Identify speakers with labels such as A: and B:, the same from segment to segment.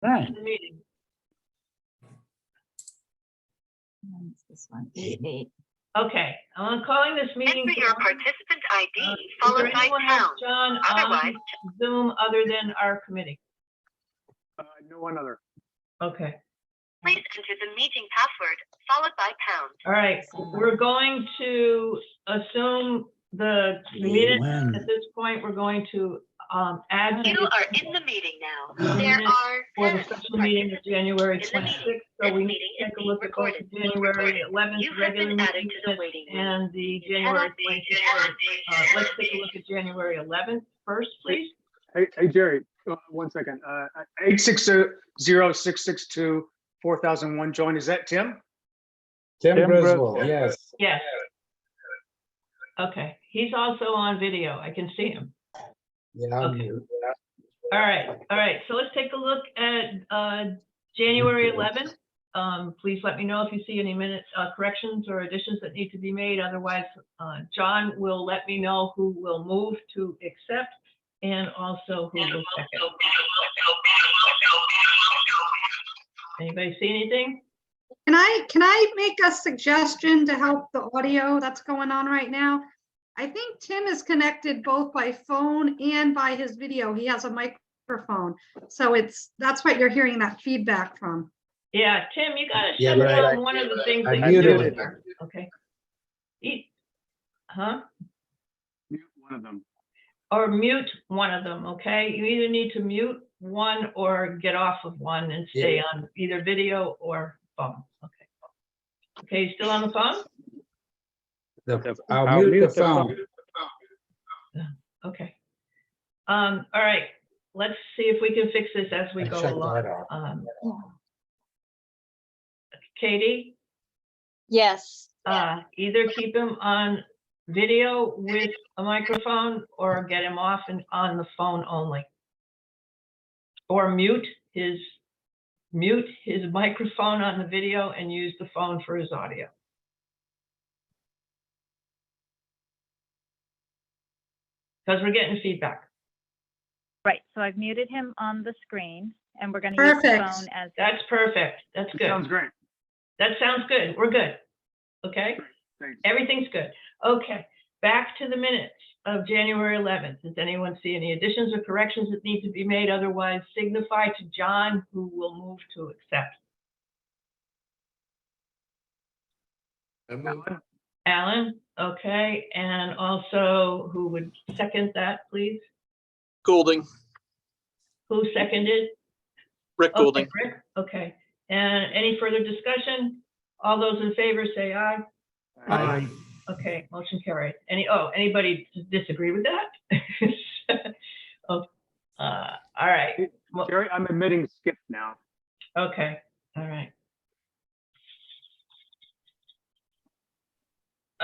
A: Right.
B: The meeting.
A: That's this one, 88.
B: Okay, I'm calling this meeting.
C: Enter your participant ID
B: Is
C: followed
B: there
C: by
B: anyone else,
C: pound.
B: John,
C: Otherwise,
B: on Zoom other than our committee?
D: No one other.
B: Okay,
C: please enter the meeting password followed by pound.
B: all right, we're going to assume the minutes. At this point, we're going to add
C: You
B: the
C: are in the meeting now.
B: The
C: There
B: minutes
C: are
B: for the
C: 10
B: special meeting of January
C: in the meeting.
B: 26th. So
C: This
B: we need
C: meeting
B: to
C: is
B: take a
C: being
B: look at both
C: recorded.
B: the January 11th
C: You have
B: regular
C: been added
B: meeting
C: to the
B: minutes
C: waiting list.
B: and the
C: You
B: January
C: cannot be
B: 26th. Let's take a look at January 11th first, please.
D: Hey, Jerry, 1 second. 860-662-4001 join. Is that Tim?
E: Tim
D: Tim
E: Griswold,
D: Griswold.
E: yes.
B: Yes. Okay, he's also on video. I can see him.
E: Yeah, I'm
B: Okay.
E: mute.
B: All right. So let's take a look at January 11th. Please let me know if you see any minute corrections or additions that need to be made. Otherwise, John will let me know who will move to accept and also who will second. Anybody see anything?
F: Can I make a suggestion to help the audio that's going on right now? I think Tim is connected both by phone and by his video. He has a microphone. So that's what you're hearing that feedback from.
B: Yeah, Tim, you gotta
E: Yeah,
B: shut
E: but I-
B: down one of the things
E: I
B: that you're
E: muted
B: doing.
E: it.
B: Okay. Huh?
D: Mute one of them.
B: Or mute one of them, okay? You either need to mute one or get off of one and stay
E: Yeah.
B: on either video or phone. Okay. Okay, you still on the phone?
E: I'll mute the phone.
B: Okay. All right, let's see if we can fix this as we
E: I
B: go
E: shut
B: along.
E: that off.
B: Katie,
G: Yes.
B: either keep him on video with a microphone or get him off and on the phone only. Or mute his microphone on the video and use the phone for his audio. Because we're getting feedback.
G: Right. So I've muted him on the screen and we're going to use the
F: Perfect.
G: phone as.
B: That's perfect. That's
D: That
B: good.
D: sounds great.
B: That sounds good. We're good. Okay?
D: Thanks.
B: Everything's good. Okay, back to the minutes of January 11th. Does anyone see any additions or corrections that need to be made? Otherwise, signify to John, who will move to accept. Alan, okay, and also who would second that, please?
H: Goulding,
B: Who seconded?
H: Rick
B: Okay,
H: Goulding.
B: Rick, okay. And any further discussion? All those in favor say aye.
E: Aye.
B: Okay, motion carried. Anybody disagree with that? Oh, all right. Well,
D: Jerry, I'm admitting Skip now.
B: okay, all right.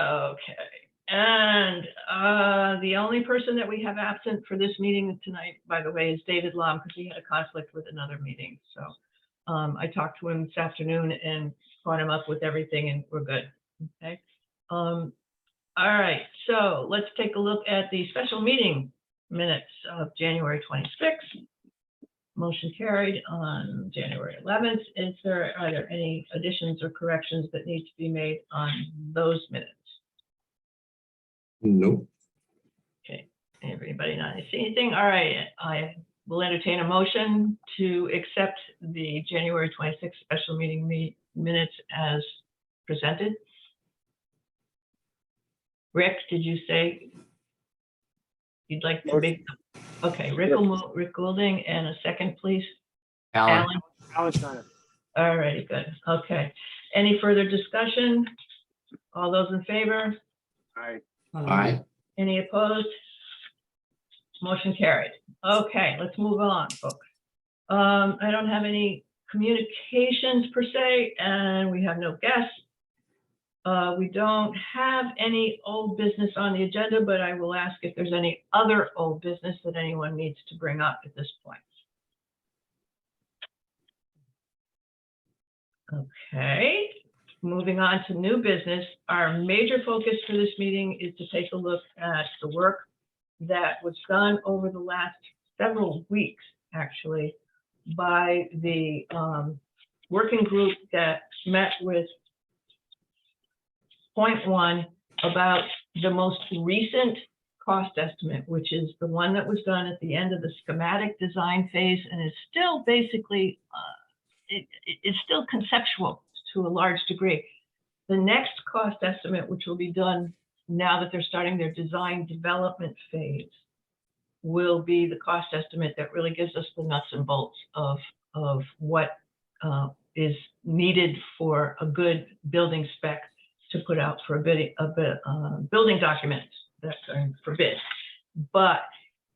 B: Okay, and the only person that we have absent for this meeting tonight, by the way, is David Lom, because he had a conflict with another meeting. So I talked to him this afternoon and caught him up with everything, and we're good. Okay. All right, so let's take a look at the special meeting minutes of January 26th. Motion carried on January 11th. Are there any additions or corrections that need to be made on those minutes?
E: Nope.
B: Okay, everybody not see anything? All right, I will entertain a motion to accept the January 26th special meeting minutes as presented. Rick, did you say you'd like to make? Okay, Rick will move, Rick Goulding, and a second, please. Alan.
D: Alan Steiner.
B: All righty, good. Okay. Any further discussion? All those in favor?
D: Aye.
E: Aye.
B: Any opposed? Motion carried. Okay, let's move on, folks. I don't have any communications per se, and we have no guests. We don't have any old business on the agenda, but I will ask if there's any other old business that anyone needs to bring up at this point. Okay, moving on to new business. Our major focus for this meeting is to take a look at the work that was done over the last several weeks, actually, by the working group that met with point one about the most recent cost estimate, which is the one that was done at the end of the schematic design phase and is still basically, it's still conceptual to a large degree. The next cost estimate, which will be done now that they're starting their design development phase, will be the cost estimate that really gives us the nuts and bolts of what is needed for a good building spec to put out for building documents that are for bid. But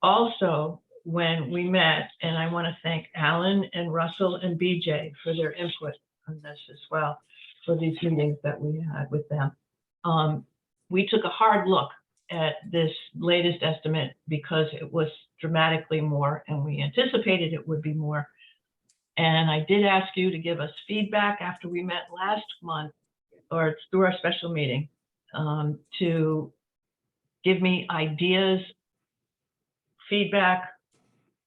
B: also when we met, and I want to thank Alan and Russell and BJ for their input on this as well, for these meetings that we had with them. We took a hard look at this latest estimate because it was dramatically more and we anticipated it would be more. And I did ask you to give us feedback after we met last month or through our special meeting to give me ideas, feedback,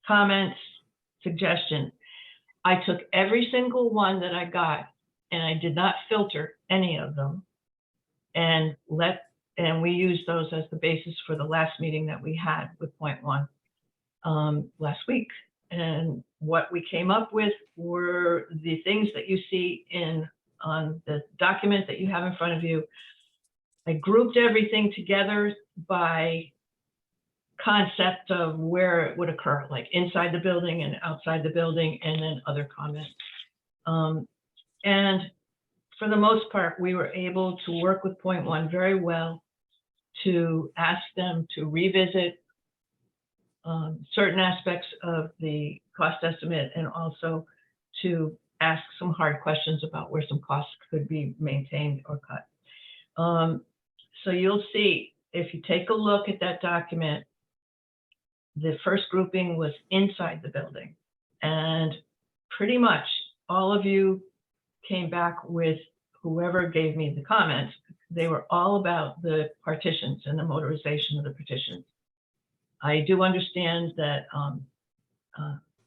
B: comments, suggestions. I took every single one that I got and I did not filter any of them and we used those as the basis for the last meeting that we had with point one last week. And what we came up with were the things that you see on the document that you have in front of you. I grouped everything together by concept of where it would occur, like inside the building and outside the building, and then other comments. And for the most part, we were able to work with point one very well to ask them to revisit certain aspects of the cost estimate and also to ask some hard questions about where some costs could be maintained or cut. So you'll see, if you take a look at that document, the first grouping was inside the building. And pretty much all of you came back with, whoever gave me the comments, they were all about the partitions and the motorization of the partitions. I do understand that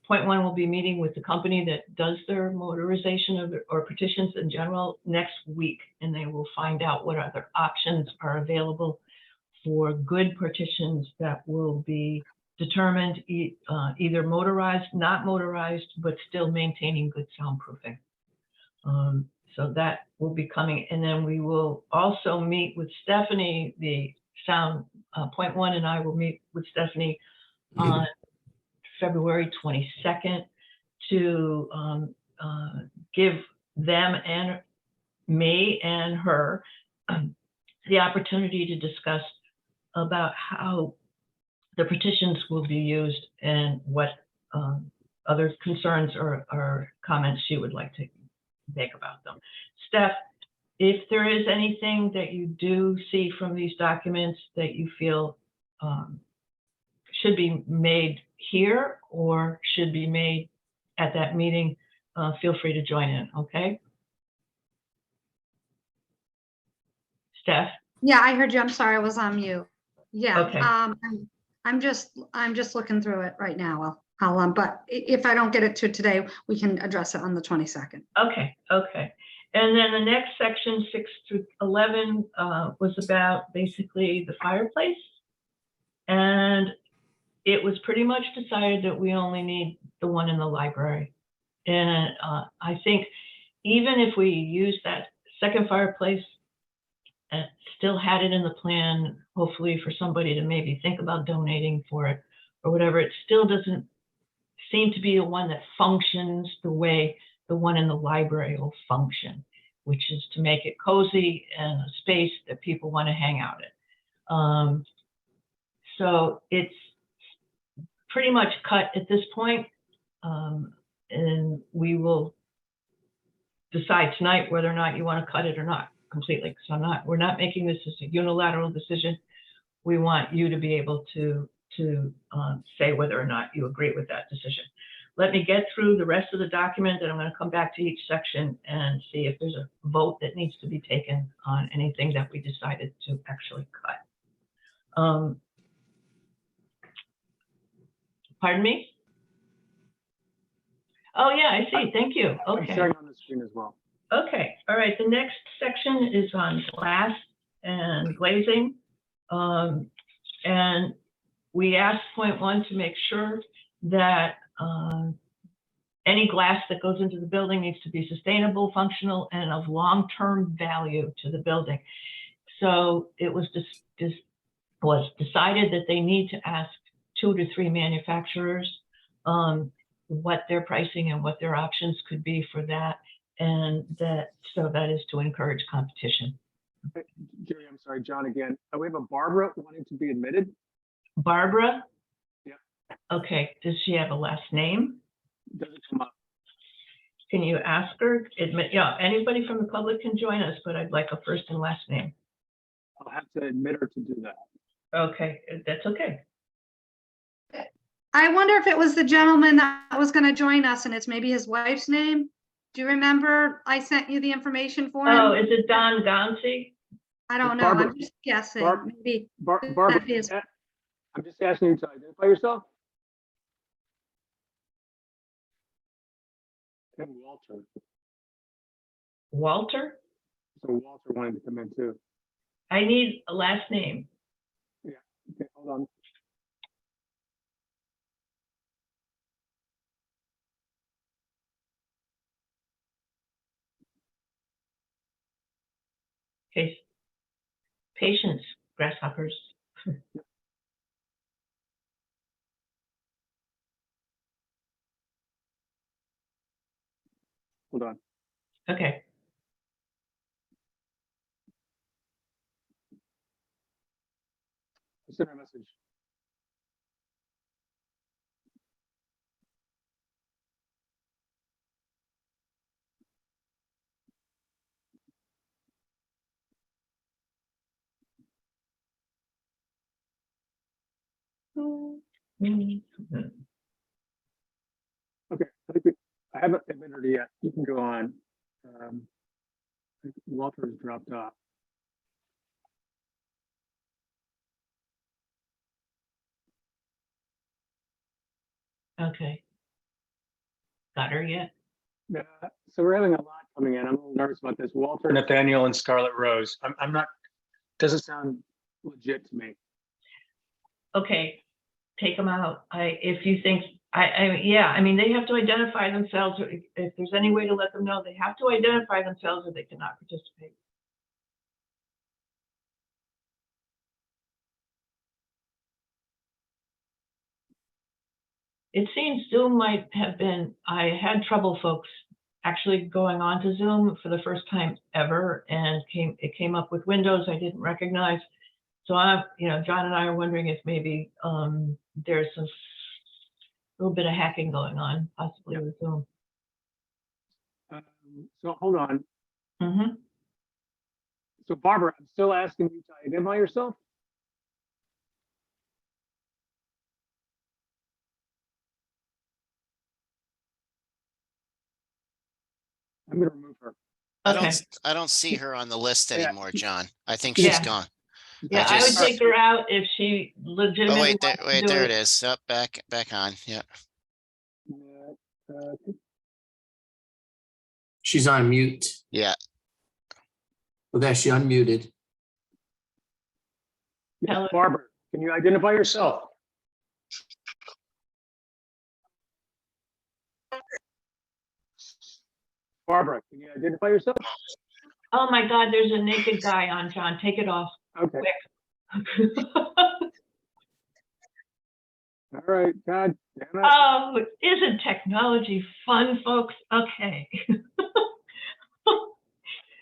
B: point one will be meeting with the company that does their motorization of or partitions in general next week, and they will find out what other options are available for good partitions that will be determined either motorized, not motorized, but still maintaining good soundproofing. So that will be coming. And then we will also meet with Stephanie, the sound point one, and I will meet with Stephanie on February 22nd to give them and me and her the opportunity to discuss about how the petitions will be used and what other concerns or comments she would like to make about them. Steph, if there is anything that you do see from these documents that you feel should be made here or should be made at that meeting, feel free to join in, okay? Steph?
F: Yeah, I heard you. I'm sorry, I was on mute. Yeah.
B: Okay.
F: I'm just looking through it right now. I'll but if I don't get it to today, we can address it on the 22nd.
B: Okay, okay. And then the next section, 6 through 11, was about basically the fireplace. And it was pretty much decided that we only need the one in the library. And I think even if we use that second fireplace and still had it in the plan, hopefully for somebody to maybe think about donating for it or whatever, it still doesn't seem to be the one that functions the way the one in the library will function, which is to make it cozy and a space that people want to hang out in. So it's pretty much cut at this point, and we will decide tonight whether or not you want to cut it or not completely. So we're not making this as a unilateral decision. We want you to be able to say whether or not you agree with that decision. Let me get through the rest of the document, and I'm going to come back to each section and see if there's a vote that needs to be taken on anything that we decided to actually cut. Pardon me? Oh, yeah, I see. Thank you.
D: I'm
B: Okay.
D: sharing on the screen as well.
B: Okay, all right, the next section is on glass and glazing. And we asked point one to make sure that any glass that goes into the building needs to be sustainable, functional, and of long-term value to the building. So it was decided that they need to ask 2 to 3 manufacturers what their pricing and what their options could be for that. And so that is to encourage competition.
D: Jerry, I'm sorry, John again. We have a Barbara wanting to be admitted.
B: Barbara?
D: Yeah.
B: Okay, does she have a last name?
D: Doesn't come up.
B: Can you ask her? Yeah, anybody from the public can join us, but I'd like a first and last name.
D: I'll have to admit her to do that.
B: Okay, that's okay.
F: I wonder if it was the gentleman that was gonna join us and it's maybe his wife's name. Do you remember I sent you the information for
B: Oh,
F: him?
B: is it Don Gonzi?
F: I don't know,
D: Barbara.
F: I'm just guessing,
D: Barb-
F: maybe.
D: Barbara,
F: That is-
D: I'm just asking you to identify yourself. And Walter.
B: Walter?
D: So Walter wanted to come in too.
B: I need a last name.
D: Okay, hold on.
B: Okay. Patience, grasshoppers.
D: Hold on.
B: Okay.
D: I sent her a message. Okay, I haven't admitted her yet. You can go on. I think Walter has dropped off.
B: Okay. Got her yet?
D: Yeah, so we're having a lot coming in. I'm a little nervous about this. Walter, Nathaniel, and Scarlet Rose. I'm not, doesn't sound legit to me.
B: Okay, take them out. If you think, yeah, I mean, they have to identify themselves. If there's any way to let them know, they have to identify themselves or they cannot participate. It seems Zoom might have been, I had trouble, folks, actually going on to Zoom for the first time ever, and it came up with windows I didn't recognize. So John and I are wondering if maybe there's a little bit of hacking going on, possibly with Zoom.
D: So hold on.
B: Mm-hmm.
D: So Barbara, I'm still asking you to identify yourself. I'm gonna remove her.
B: Okay.
I: I don't see her on the list
D: Yeah.
I: anymore, John. I think
B: Yeah.
I: she's gone.
B: Yeah, I would
I: just-
B: take her out if she legitimately.
I: Oh, wait,
B: wants to
I: wait,
B: do
I: there it is. Up, back on. Yeah.
E: She's on mute.
I: Yeah.
E: Okay, she unmuted.
B: Tell her.
D: Yes, Barbara, can you identify yourself? Barbara, can you identify yourself?
B: Oh my God, there's a naked guy on, John. Take it off.
D: Okay, all right, God damn it.
B: Oh, isn't technology fun, folks? Okay.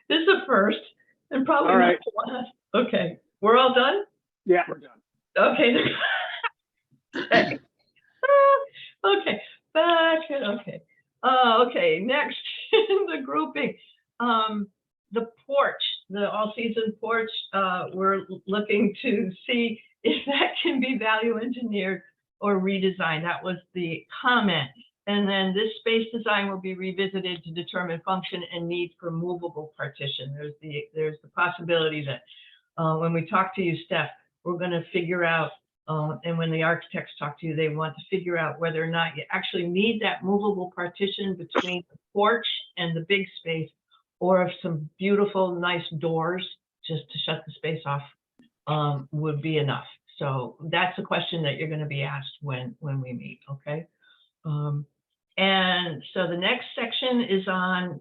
B: This is a first and probably
D: All
B: not
D: right.
B: the last. Okay, we're all done?
D: Yeah, we're done.
B: Okay. Okay. Okay, back, okay. Okay, next in the grouping, the porch, the all-season porch, we're looking to see if that can be value engineered or redesigned. That was the comment. And then this space design will be revisited to determine function and need for movable partition. There's the possibility that when we talk to you, Steph, we're going to figure out And when the architects talk to you, they want to figure out whether or not you actually need that movable partition between the porch and the big space, or if some beautiful, nice doors just to shut the space off would be enough. So that's a question that you're going to be asked when we meet, okay? And so the next section is on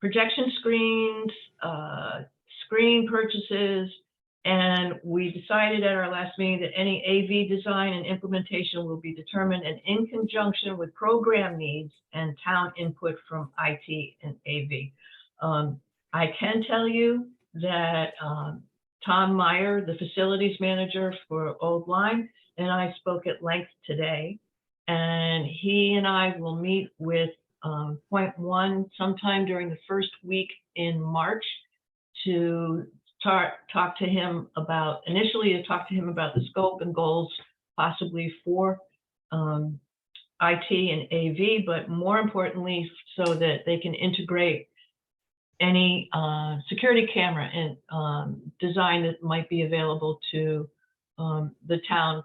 B: projection screens, screen purchases, and we decided at our last meeting that any AV design and implementation will be determined and in conjunction with program needs and town input from IT and AV. I can tell you that Tom Meyer, the facilities manager for Old Lyme, and I spoke at length today, and he and I will meet with Point One sometime during the first week in March to talk to him about, initially to talk to him about the scope and goals possibly for IT and AV, but more importantly, so that they can integrate any security camera and design that might be available to the town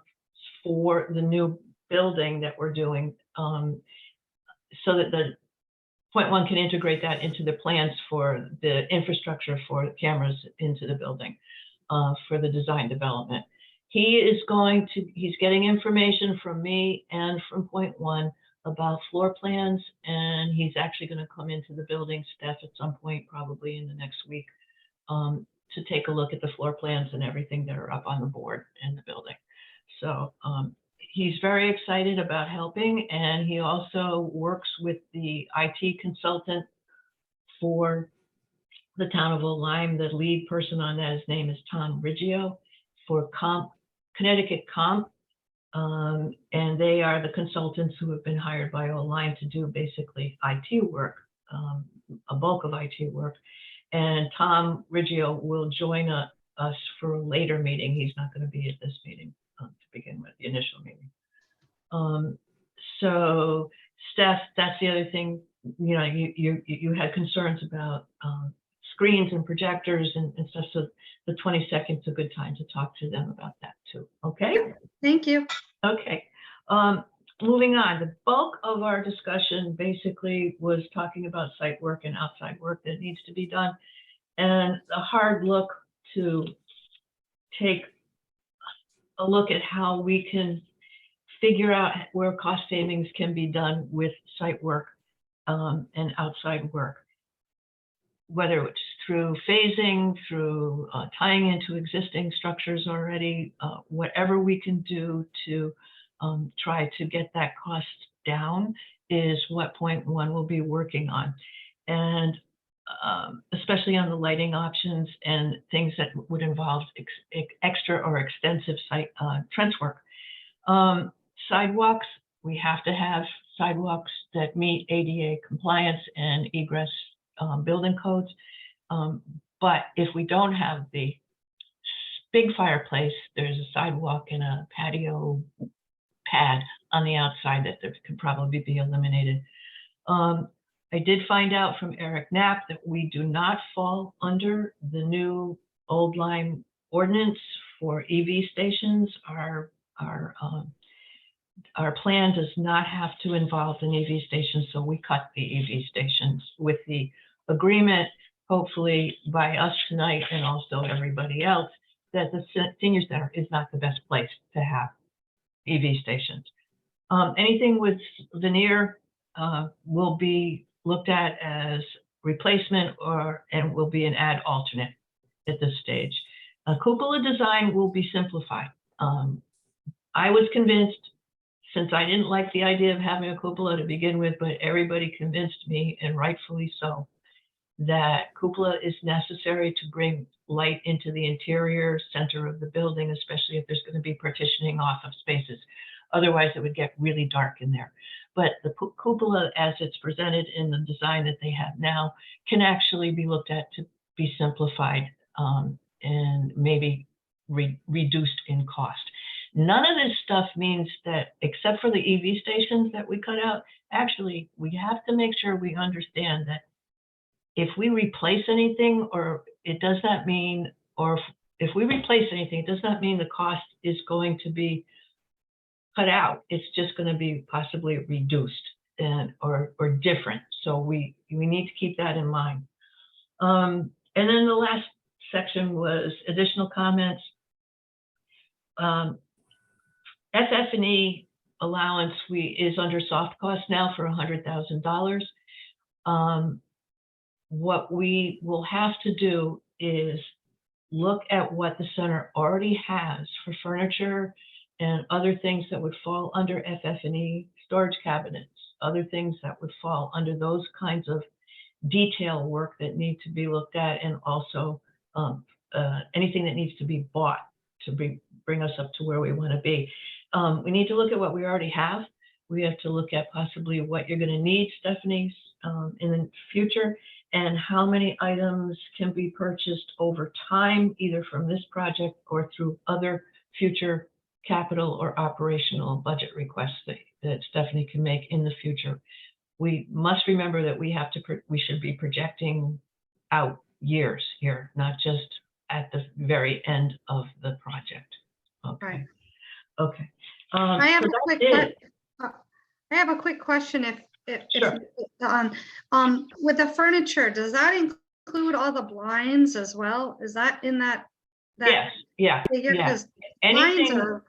B: for the new building that we're doing, so that the Point One can integrate that into the plans for the infrastructure for cameras into the building for the design development. He's getting information from me and from Point One about floor plans, and he's actually going to come into the building, Steph, at some point, probably in the next week, to take a look at the floor plans and everything that are up on the board in the building. So he's very excited about helping, and he also works with the IT consultant for the town of Old Lyme. The lead person on that, his name is Tom Riggio, for Connecticut Comp, and they are the consultants who have been hired by Old Lyme to do basically IT work, a bulk of IT work. And Tom Riggio will join us for a later meeting. He's not going to be at this meeting to begin with, the initial meeting. So Steph, that's the other thing, you know, you had concerns about screens and projectors and stuff. So the 22nd is a good time to talk to them about that too. Okay.
F: Thank you.
B: Okay. Moving on, the bulk of our discussion basically was talking about site work and outside work that needs to be done, and a hard look to take a look at how we can figure out where cost savings can be done with site work and outside work, whether it's through phasing, through tying into existing structures already, whatever we can do to try to get that cost down is what Point One will be working on. And especially on the lighting options and things that would involve extra or extensive site trench work. Sidewalks, we have to have sidewalks that meet ADA compliance and egress building codes. But if we don't have the big fireplace, there's a sidewalk and a patio pad on the outside that there could probably be eliminated. I did find out from Eric Knapp that we do not fall under the new Old Lyme ordinance for EV stations. Our plan does not have to involve an EV station, so we cut the EV stations with the agreement, hopefully by us tonight and also everybody else, that the senior center is not the best place to have EV stations. Anything with veneer will be looked at as replacement and will be an add alternate at this stage. Cupola design will be simplified. I was convinced, since I didn't like the idea of having a cupola to begin with, but everybody convinced me, and rightfully so, that cupola is necessary to bring light into the interior center of the building, especially if there's going to be partitioning off of spaces. Otherwise, it would get really dark in there. But the cupola, as it's presented in the design that they have now, can actually be looked at to be simplified and maybe reduced in cost. None of this stuff means that, except for the EV stations that we cut out, actually, we have to make sure we understand that if we replace anything, or it does not mean, or if we replace anything, it does not mean the cost is going to be cut out. It's just going to be possibly reduced and or different. So we need to keep that in mind. And then the last section was additional comments. FF&E allowance is under soft cost now for $100,000. What we will have to do is look at what the center already has for furniture and other things that would fall under FF&E, storage cabinets, other things that would fall under those kinds of detail work that need to be looked at, and also anything that needs to be bought to bring us up to where we want to be. We need to look at what we already have. We have to look at possibly what you're going to need, Stephanie, in the future, and how many items can be purchased over time, either from this project or through other future capital or operational budget requests that Stephanie can make in the future. We must remember that we should be projecting out years here, not just at the very end of the project. Okay.
F: Right.
B: Okay.
F: I have
B: so
F: a quick,
B: that's it.
F: I have a quick question.
B: Sure.
F: With the furniture, does that include all the blinds as well? Is that in that?
B: Yes. Yeah.
F: Figure?
B: Yeah.
F: 'Cause blinds
B: Anything.
F: are,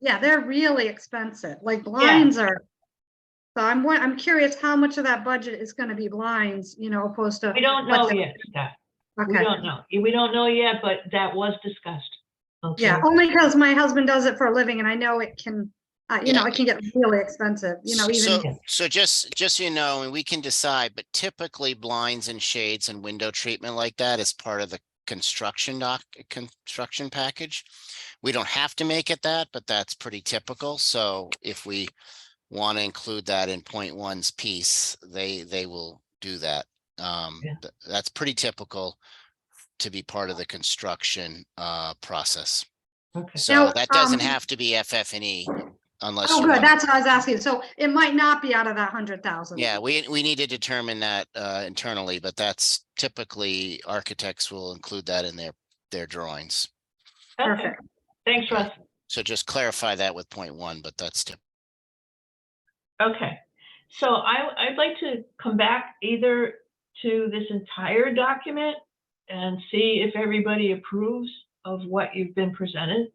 F: yeah, they're really expensive. Like blinds are. So I'm curious how much of that budget is going to be blinds, opposed to.
B: We don't know yet, Steph. We
F: Okay.
B: don't know. We don't know yet, but that was discussed. Okay.
F: Yeah, only because my husband does it for a living and I know it can,
I: Yeah.
F: it can get really expensive, even.
I: So just so you know, and we can decide, but typically blinds and shades and window treatment like that is part of the construction package. We don't have to make it that, but that's pretty typical. So if we want to include that in 0.1's piece, they will do that. That's pretty typical to be part of the construction process.
B: Okay.
I: So
F: Now,
I: that doesn't have to be FF&E unless
F: Oh,
I: you
F: good,
I: want.
F: that's what I was asking. So it might not be out of that 100,000.
I: Yeah, we need to determine that internally, but that's typically architects will include that in their drawings.
B: Okay.
F: Perfect.
B: Thanks, Russ.
I: So just clarify that with 0.1, but that's typical.
B: Okay, so I'd like to come back either to this entire document and see if everybody approves of what you've been presented,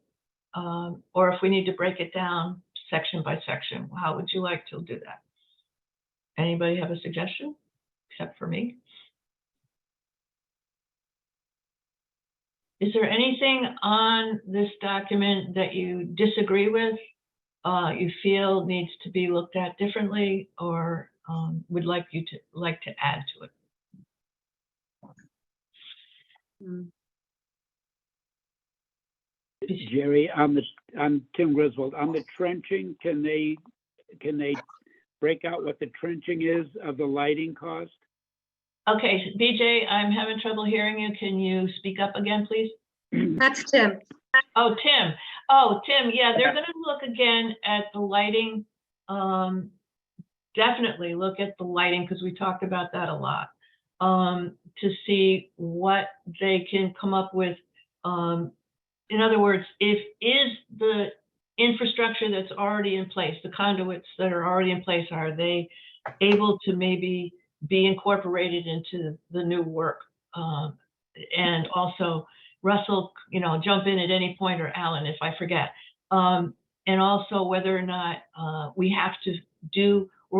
B: or if we need to break it down section by section. How would you like to do that? Anybody have a suggestion, except for me? Is there anything on this document that you disagree with? You feel needs to be looked at differently, or would like to add to it?
J: Jerry, I'm Tim Griswold. On the trenching, can they break out what the trenching is of the lighting cost?
B: Okay, BJ, I'm having trouble hearing you. Can you speak up again, please?
F: That's Tim.
B: Oh, Tim. Oh, Tim, yeah, they're gonna look again at the lighting. Definitely look at the lighting, because we talked about that a lot. To see what they can come up with. In other words, is the infrastructure that's already in place, the conduits that are already in place, are they able to maybe be incorporated into the new work? And also, Russell, jump in at any point, or Alan, if I forget. And also whether or not we're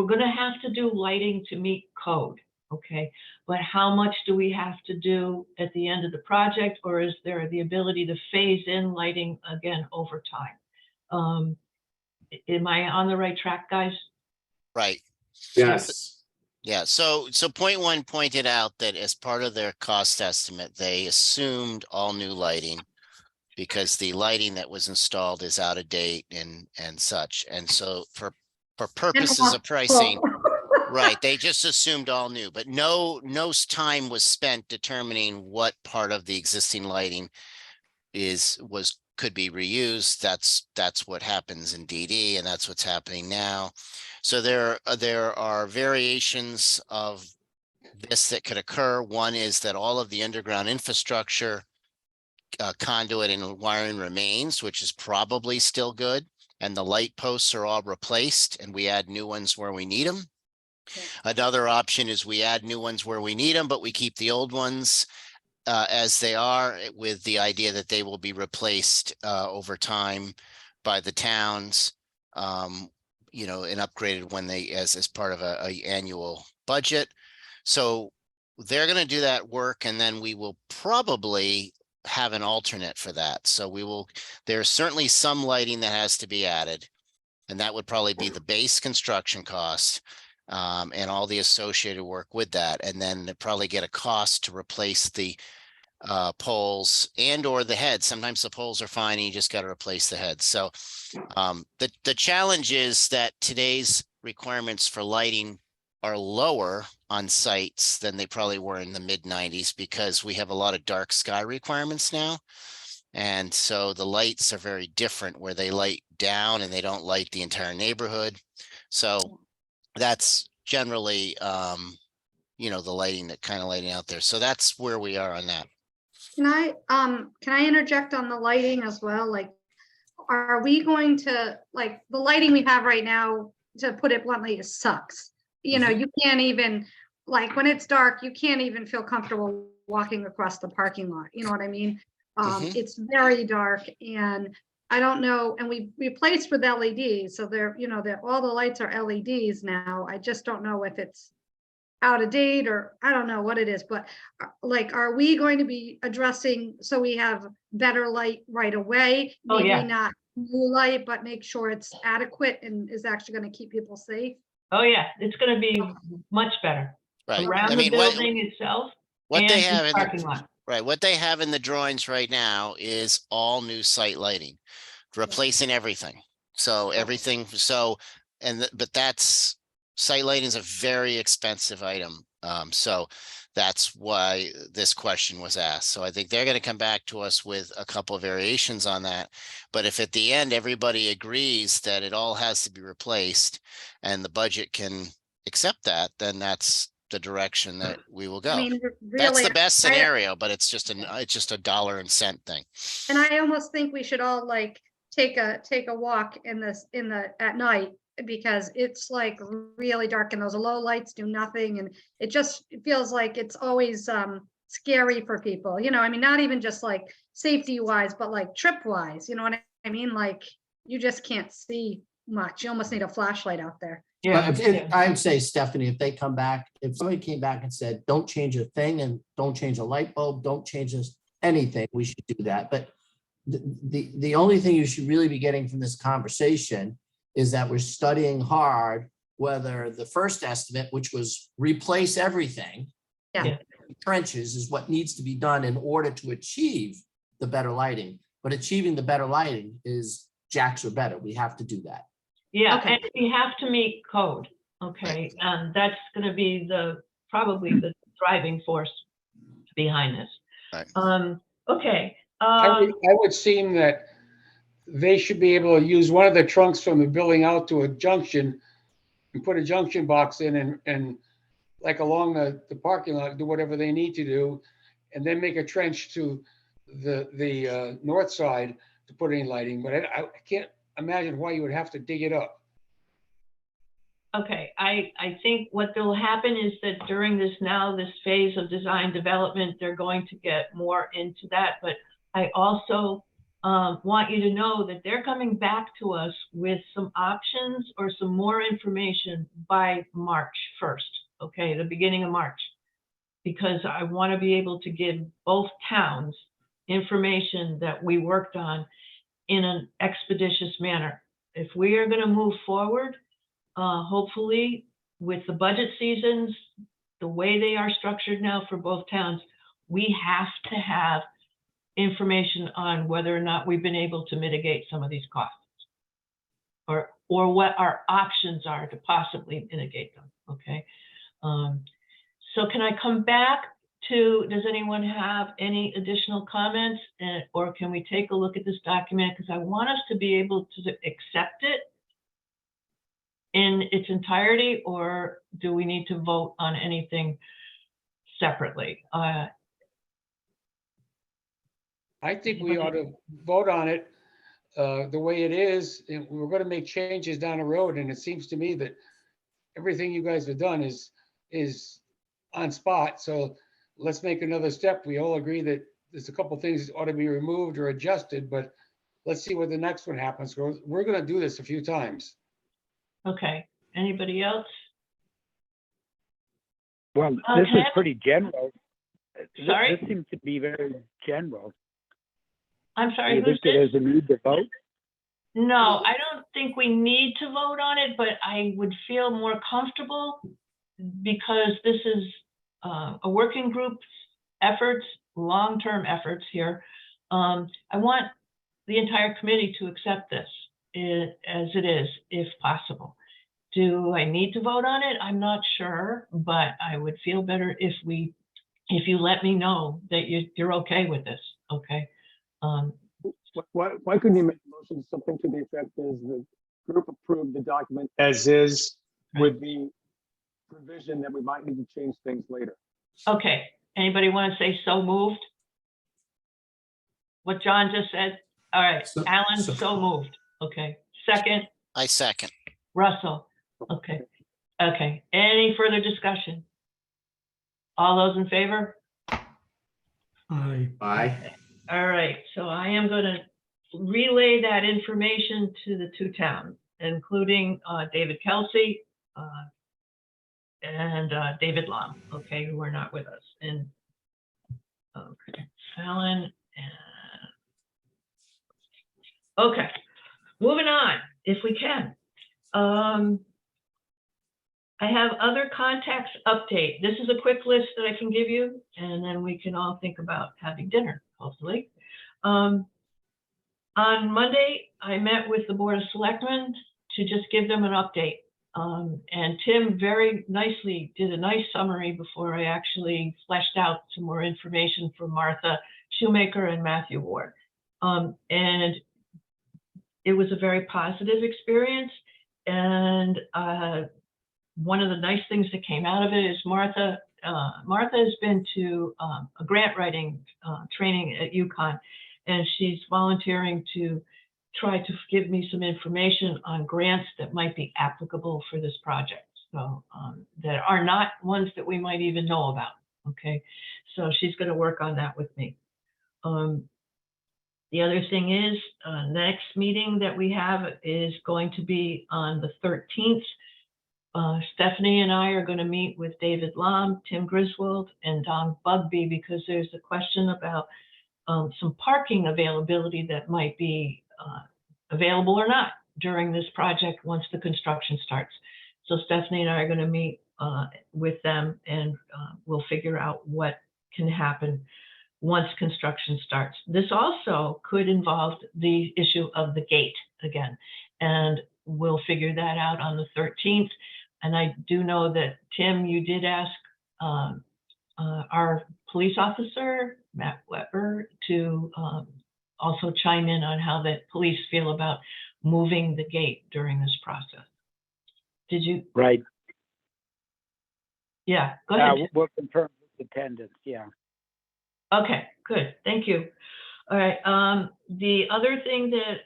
B: going to have to do lighting to meet code, okay? But how much do we have to do at the end of the project, or is there the ability to phase in lighting again over time? Am I on the right track, guys?
I: Right.
E: Yes.
I: Yeah, so 0.1 pointed out that as part of their cost estimate, they assumed all new lighting because the lighting that was installed is out of date and such. And so for purposes of pricing, right, they just assumed all new, but no time was spent determining what part of the existing lighting could be reused. That's what happens in DD, and that's what's happening now. So there are variations of this that could occur. One is that all of the underground infrastructure conduit and wiring remains, which is probably still good. And the light posts are all replaced and we add new ones where we need them. Another option is we add new ones where we need them, but we keep the old ones as they are, with the idea that they will be replaced over time by the towns, you know, and upgraded when they, as part of a annual budget. So they're going to do that work, and then we will probably have an alternate for that. So we will, there's certainly some lighting that has to be added, and that would probably be the base construction cost and all the associated work with that. And then probably get a cost to replace the poles and or the heads. Sometimes the poles are fine and you just got to replace the heads. So the challenge is that today's requirements for lighting are lower on sites than they probably were in the mid-90s, because we have a lot of dark sky requirements now. And so the lights are very different, where they light down and they don't light the entire neighborhood. So that's generally, you know, the lighting, that kind of lighting out there. So that's where we are on that.
F: Can I interject on the lighting as well? Like, are we going to, like, the lighting we have right now, to put it bluntly, it sucks. You know, you can't even, like, when it's dark, you can't even feel comfortable walking across the parking lot. You know what I mean? It's very dark, and I don't know, and we replaced with LEDs. So they're, you know, all the lights are LEDs now. I just don't know if it's out of date, or I don't know what it is, but like, are we going to be addressing, so we have better light right away?
B: Oh,
F: Maybe
B: yeah.
F: not new light, but make sure it's adequate and is actually going to keep people safe.
B: Oh, yeah, it's going to be much better
I: Right.
B: around
I: I
B: the
I: mean,
B: building itself
I: what
B: and
I: they
B: in
I: have
B: the
I: in
B: parking lot.
I: right, what they have in the drawings right now is all new site lighting, replacing everything. So everything, so, but that's, site lighting is a very expensive item. So that's why this question was asked. So I think they're going to come back to us with a couple of variations on that. But if at the end, everybody agrees that it all has to be replaced and the budget can accept that, then that's the direction that we will go.
F: I mean,
I: That's
F: really,
I: the best scenario, but it's just a dollar and cent thing.
F: and I almost think we should all like take a walk at night, because it's like really dark and those low lights do nothing, and it feels like it's always scary for people. You know, I mean, not even just like safety wise, but like trip wise. You know what I mean? Like, you just can't see much. You almost need a flashlight out there.
B: Yeah.
E: I would say, Stephanie, if they come back, if somebody came back and said, don't change a thing and don't change a light bulb, don't change anything, we should do that. But the only thing you should really be getting from this conversation is that we're studying hard whether the first estimate, which was replace everything,
F: Yeah.
E: trenches, is what needs to be done in order to achieve the better lighting. But achieving the better lighting is jacks or better. We have to do that.
B: Yeah,
F: Okay.
B: and we have to meet code, okay? And that's going to be probably the driving force behind this.
I: Right.
B: Okay.
D: I would seem that they should be able to use one of the trunks from the building out to a junction and put a junction box in and like along the parking lot, do whatever they need to do, and then make a trench to the north side to put any lighting. But I can't imagine why you would have to dig it up.
B: Okay, I think what will happen is that during this phase of design development, they're going to get more into that. But I also want you to know that they're coming back to us with some options or some more information by March 1st, okay, the beginning of March, because I want to be able to give both towns information that we worked on in an expeditious manner. If we are going to move forward, hopefully with the budget seasons, the way they are structured now for both towns, we have to have information on whether or not we've been able to mitigate some of these costs, or what our options are to possibly mitigate them, okay? So can I come back to, does anyone have any additional comments, or can we take a look at this document? Because I want us to be able to accept it in its entirety, or do we need to vote on anything separately?
D: I think we ought to vote on it the way it is. And we're going to make changes down the road. And it seems to me that everything you guys have done is on spot. So let's make another step. We all agree that there's a couple things that ought to be removed or adjusted, but let's see what the next one happens. We're going to do this a few times.
B: Okay, anybody else?
J: Well, this
B: Okay.
J: is pretty general.
B: Sorry?
J: This seems to be very general.
B: I'm
J: Do
B: sorry,
J: you
B: who's
J: think
B: this?
J: there's a need to vote?
B: No, I don't think we need to vote on it, but I would feel more comfortable because this is a working group's efforts, long-term efforts here. I want the entire committee to accept this as it is, if possible. Do I need to vote on it? I'm not sure, but I would feel better if you let me know that you're okay with this, okay?
K: Why couldn't you make a motion, something to the effect as the group approved the document as is with the provision that we might need to change things later?
B: Okay, anybody want to say so moved? What John just said? All right, Alan, so moved. Okay, second,
I: I second.
B: Russell. Okay, okay. Any further discussion? All those in favor?
E: Aye.
B: All right, so I am going to relay that information to the two towns, including David Kelsey and David Lom, okay, who are not with us. And okay, Fallon and okay, moving on, if we can. I have other contacts update. This is a quick list that I can give you, and then we can all think about having dinner, hopefully. On Monday, I met with the Board of Selectmen to just give them an update. And Tim very nicely did a nice summary before I actually fleshed out some more information for Martha Shoemaker and Matthew Ward. And it was a very positive experience. And one of the nice things that came out of it is Martha has been to a grant writing training at UConn, and she's volunteering to try to give me some information on grants that might be applicable for this project. So that are not ones that we might even know about. Okay, so she's going to work on that with me. The other thing is, next meeting that we have is going to be on the 13th. Stephanie and I are going to meet with David Lom, Tim Griswold, and Don Bugby because there's a question about some parking availability that might be available or not during this project once the construction starts. So Stephanie and I are going to meet with them, and we'll figure out what can happen once construction starts. This also could involve the issue of the gate again, and we'll figure that out on the 13th. And I do know that, Tim, you did ask our police officer, Matt Weber, to also chime in on how the police feel about moving the gate during this process. Did you?
J: Right.
B: Yeah, go ahead.
J: We'll confirm with attendance, yeah.
B: Okay, good, thank you. All right, the other thing that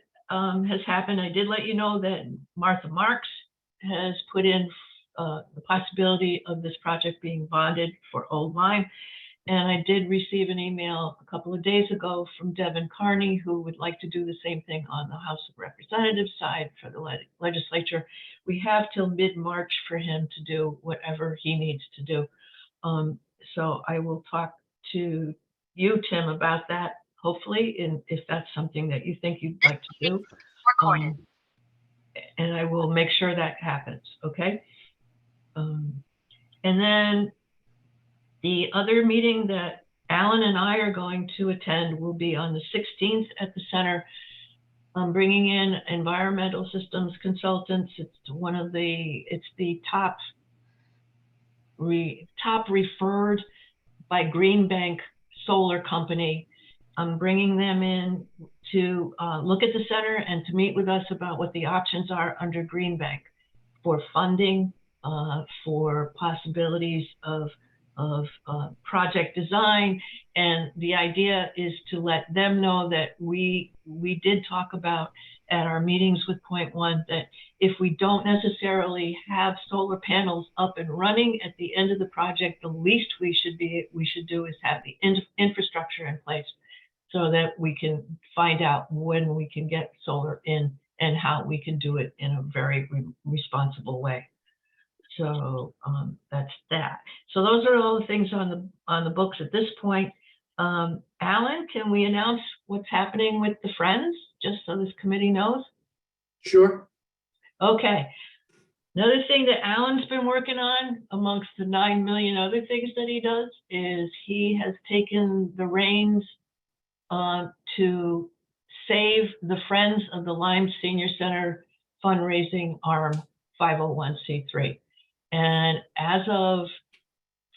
B: has happened, I did let you know that Martha Marks has put in the possibility of this project being bonded for Old Lyme. And I did receive an email a couple of days ago from Devin Carney, who would like to do the same thing on the House of Representatives side for the legislature. We have till mid-March for him to do whatever he needs to do. So I will talk to you, Tim, about that, hopefully, and if that's something that you think you'd like to do. And I will make sure that happens, okay? And then the other meeting that Alan and I are going to attend will be on the 16th at the center. I'm bringing in environmental systems consultants. It's the top referred by Green Bank Solar Company. I'm bringing them in to look at the center and to meet with us about what the options are under Green Bank for funding, for possibilities of project design. And the idea is to let them know that we did talk about at our meetings with Point One that if we don't necessarily have solar panels up and running at the end of the project, the least we should do is have the infrastructure in place so that we can find out when we can get solar in and how we can do it in a very responsible way. So that's that. So those are all the things on the books at this point. Alan, can we announce what's happening with the Friends, just so this committee knows?
E: Sure.
B: Okay. Another thing that Alan's been working on, amongst the 9 million other things that he does, is he has taken the reins to save the Friends of the Lymes Senior Center fundraising arm 501c3. And as of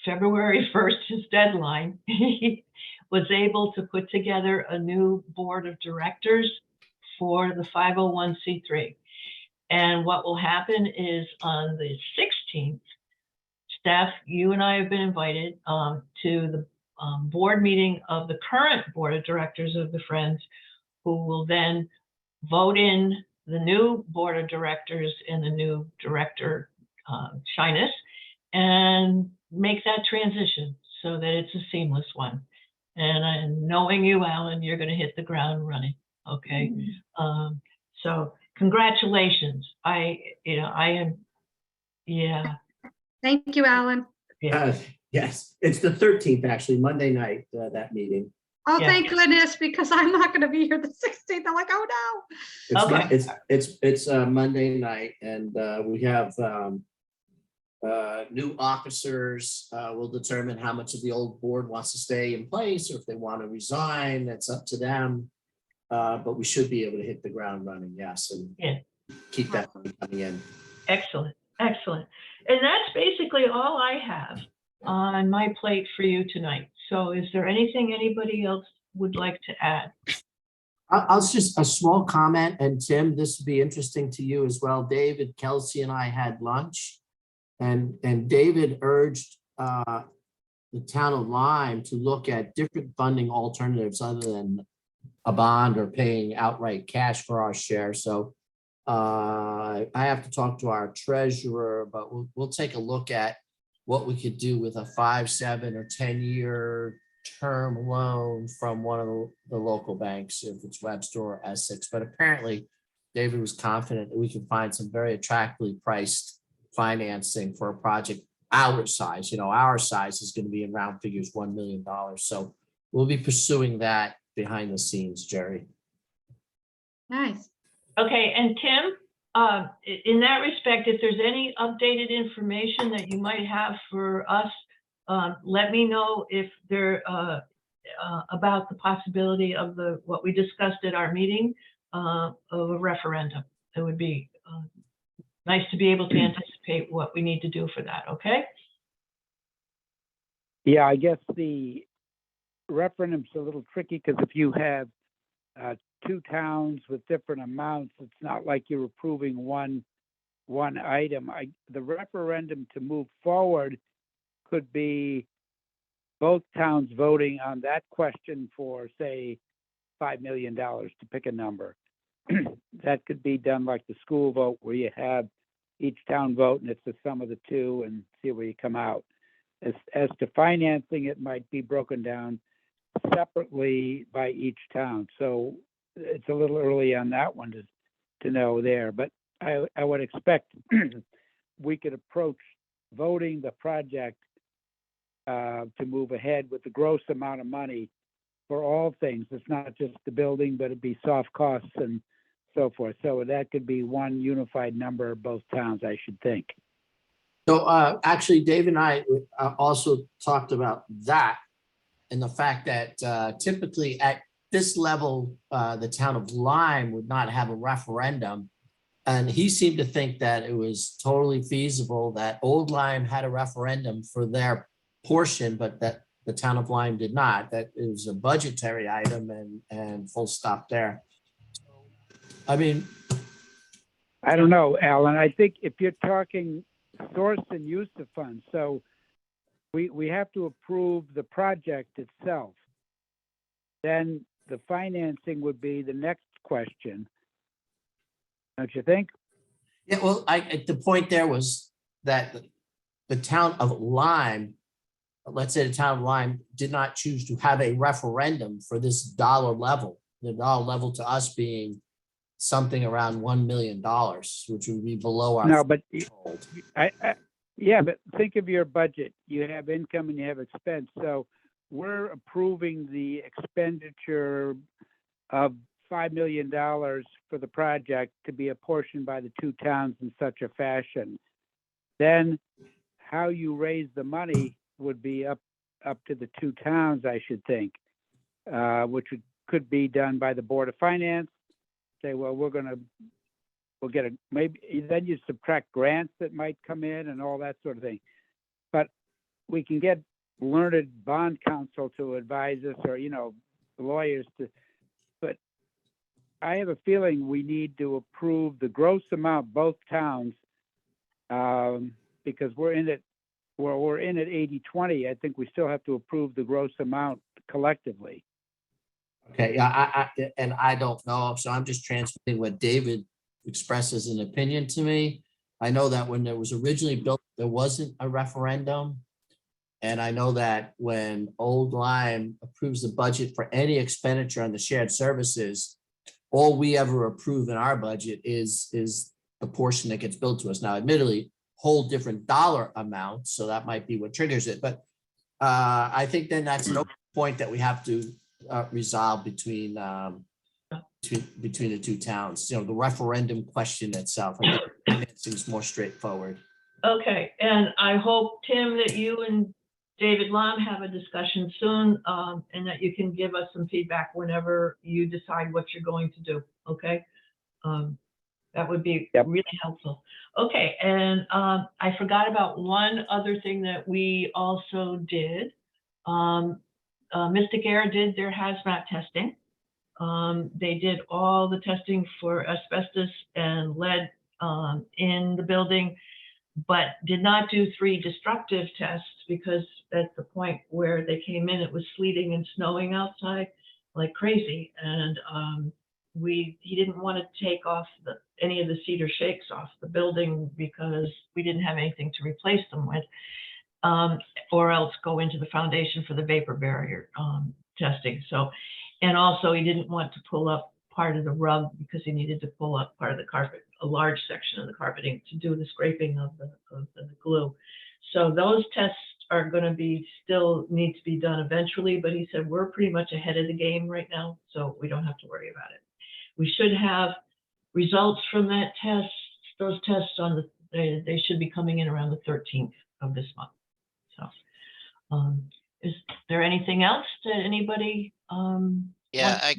B: February 1st, his deadline, he was able to put together a new board of directors for the 501c3. And what will happen is on the 16th, staff, you and I have been invited to the board meeting of the current board of directors of the Friends, who will then vote in the new board of directors and the new director, Shyness, and make that transition so that it's a seamless one. And knowing you, Alan, you're going to hit the ground running. Okay. So congratulations. I am. Yeah.
F: Thank you, Alan.
B: Yeah.
E: Yes, it's the 13th, actually, Monday night, that meeting.
F: Oh,
B: Yeah.
F: thank goodness, because I'm not going to be here the 16th. I'm like, oh no.
E: It's Monday night, and we have new officers. Will determine how much of the old board wants to stay in place, or if they want to resign. That's up to them. But we should be able to hit the ground running, yes, and keep that money coming in.
B: Excellent, excellent. And that's basically all I have on my plate for you tonight. So is there anything anybody else would like to add?
E: I'll just a small comment, and Tim, this would be interesting to you as well. David, Kelsey, and I had lunch, and David urged the town of Lyme to look at different funding alternatives other than a bond or paying outright cash for our share. So I have to talk to our treasurer, but we'll take a look at what we could do with a 5, 7, or 10-year term loan from one of the local banks, if it's Webster or Essex. But apparently David was confident that we can find some very attractively priced financing for a project our size. Our size is going to be in round figures $1 million. So we'll be pursuing that behind the scenes, Jerry.
F: Nice.
B: Okay, and Tim, in that respect, if there's any updated information that you might have for us, let me know if they're about the possibility of what we discussed at our meeting of a referendum. It would be nice to be able to anticipate what we need to do for that. Okay.
J: Yeah, I guess the referendum's a little tricky because if you have two towns with different amounts, it's not like you're approving one item. The referendum to move forward could be both towns voting on that question for, say, $5 million, to pick a number. That could be done like the school vote, where you have each town vote and it's the sum of the two and see where you come out. As to financing, it might be broken down separately by each town. So it's a little early on that one to know there, but I would expect we could approach voting the project to move ahead with the gross amount of money for all things. It's not just the building, but it'd be soft costs and so forth. So that could be one unified number of both towns, I should think.
E: So actually, Dave and I also talked about that and the fact that typically at this level, the town of Lyme would not have a referendum. And he seemed to think that it was totally feasible that Old Lyme had a referendum for their portion, but that the town of Lyme did not. That it was a budgetary item and full stop there. I mean,
J: I don't know, Alan. I think if you're talking source and use of funds, so we have to approve the project itself. Then the financing would be the next question. Don't you think?
E: Yeah, well, the point there was that the town of Lyme, let's say the town of Lyme did not choose to have a referendum for this dollar level, the dollar level to us being something around $1 million, which would be below our.
J: No, but
E: threshold.
J: yeah, but think of your budget. You have income and you have expense. So we're approving the expenditure of $5 million for the project to be apportioned by the two towns in such a fashion. Then how you raise the money would be up to the two towns, I should think, which could be done by the Board of Finance. Say, well, we'll get maybe then you subtract grants that might come in and all that sort of thing. But we can get learned bond counsel to advise us, or lawyers to. But I have a feeling we need to approve the gross amount, both towns, because we're in it 80-20. I think we still have to approve the gross amount collectively.
E: Okay, yeah, I don't know, so I'm just transmitting what David expressed as an opinion to me. I know that when it was originally built, there wasn't a referendum. And I know that when Old Lyme approves the budget for any expenditure on the shared services, all we ever approve in our budget is the portion that gets billed to us. Now, admittedly, whole different dollar amounts, so that might be what triggers it. But I think then that's an open point that we have to resolve between the two towns. The referendum question itself, I think it seems more straightforward.
B: Okay, and I hope, Tim, that you and David Lom have a discussion soon, and that you can give us some feedback whenever you decide what you're going to do, okay? That would be really helpful. Okay, and I forgot about one other thing that we also did. Mystic Air did their hazmat testing. They did all the testing for asbestos and lead in the building, but did not do 3 destructive tests because at the point where they came in, it was sleeting and snowing outside like crazy. And he didn't want to take off any of the cedar shakes off the building because we didn't have anything to replace them with, or else go into the foundation for the vapor barrier testing. So, and also he didn't want to pull up part of the rug because he needed to pull up part of the carpet, a large section of the carpeting, to do the scraping of the glue. So those tests are going to be still need to be done eventually, but he said we're pretty much ahead of the game right now, so we don't have to worry about it. We should have results from that test, those tests they should be coming in around the 13th of this month. So is there anything else that anybody
I: Yeah,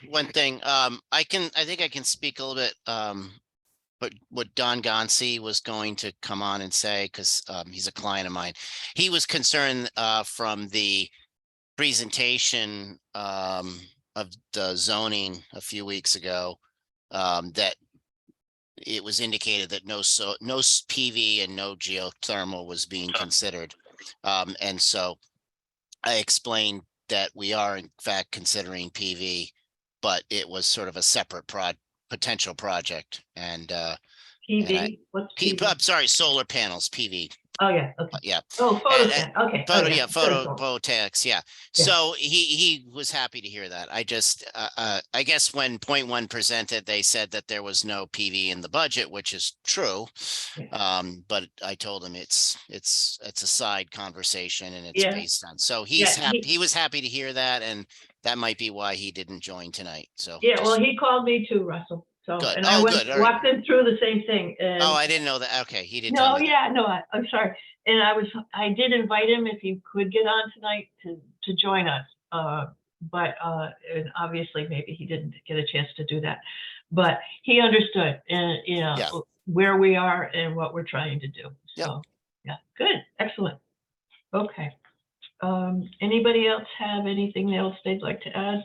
I: one thing, I think I can speak a little bit, but what Don Gonsi was going to come on and say, because he's a client of mine. He was concerned from the presentation of the zoning a few weeks ago, that it was indicated that no PV and no geothermal was being considered. And so I explained that we are in fact considering PV, but it was sort of a separate potential project. And
B: PV? What's PV?
I: I'm sorry, solar panels, PV.
B: Oh yeah, okay.
I: Yeah.
B: Oh, photovoltaic. Okay.
I: Photovoltaics. Yeah. So he was happy to hear that. I just I guess when point 1 presented, they said that there was no PV in the budget, which is true. But I told him it's a side conversation and it's based on. So he's happy. He was happy to hear that, and that might be why he didn't join tonight. So
B: well, he called me too, Russell. So
I: good.
B: And I walked him through the same thing. And
I: I didn't know that. Okay, he didn't.
B: No, I'm sorry. And I did invite him if he could get on tonight to join us. But and obviously maybe he didn't get a chance to do that. But he understood, and where we are and what we're trying to do. So yeah, good, excellent. Okay. Anybody else have anything else they'd like to add?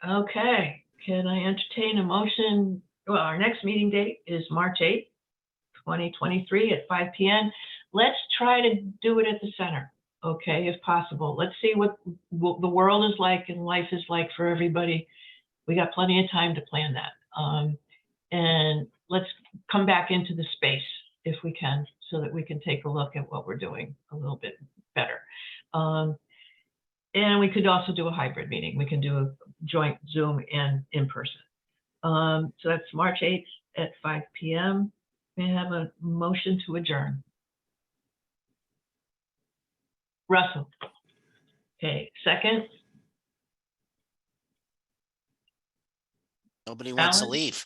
B: Okay, can I entertain a motion? Well, our next meeting date is March 8th, 2023 at 5 p.m. let's try to do it at the center, okay, if possible. Let's see what the world is like and life is like for everybody. We got plenty of time to plan that. And let's come back into the space if we can, so that we can take a look at what we're doing a little bit better. And we could also do a hybrid meeting. We can do a joint Zoom and in person. So that's March 8th at 5 p.m. May I have a motion to adjourn? Russell. Okay, second.
I: Nobody wants to
B: Alan?
I: leave.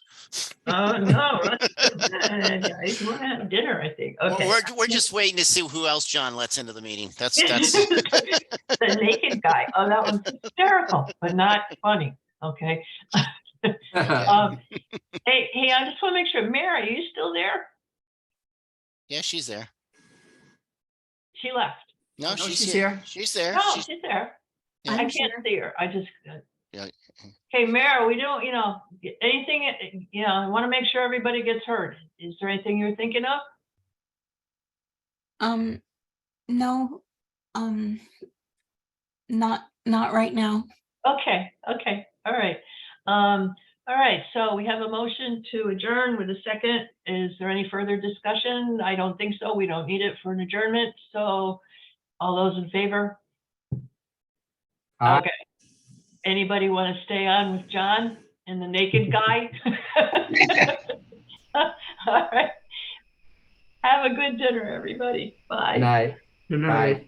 B: Oh, no. Guys, we're gonna have dinner, I think. Okay.
I: We're just waiting to see who else John lets into the meeting. That's
B: The naked guy. Oh, that was hysterical, but not funny. Okay. Hey, I just want to make sure, Mary, are you still there?
I: Yeah, she's there.
B: She left.
I: No,
E: No,
I: she's
E: she's
I: here.
E: here.
I: She's there.
B: No,
I: She's-
B: she's there.
I: Yeah.
B: I can't see her. I just.
I: Yeah.
B: Hey, Mary, we don't, anything, I want to make sure everybody gets heard. Is there anything you're thinking of?
L: No, not right now.
B: Okay, all right. All right, so we have a motion to adjourn with a second. Is there any further discussion? I don't think so. We don't need it for an adjournment. So all those in favor?
E: Aye.
B: Okay. Anybody want to stay on with John and the naked guy? All right. Have a good dinner, everybody. Bye.
E: Good night.
A: Good night.
E: Bye.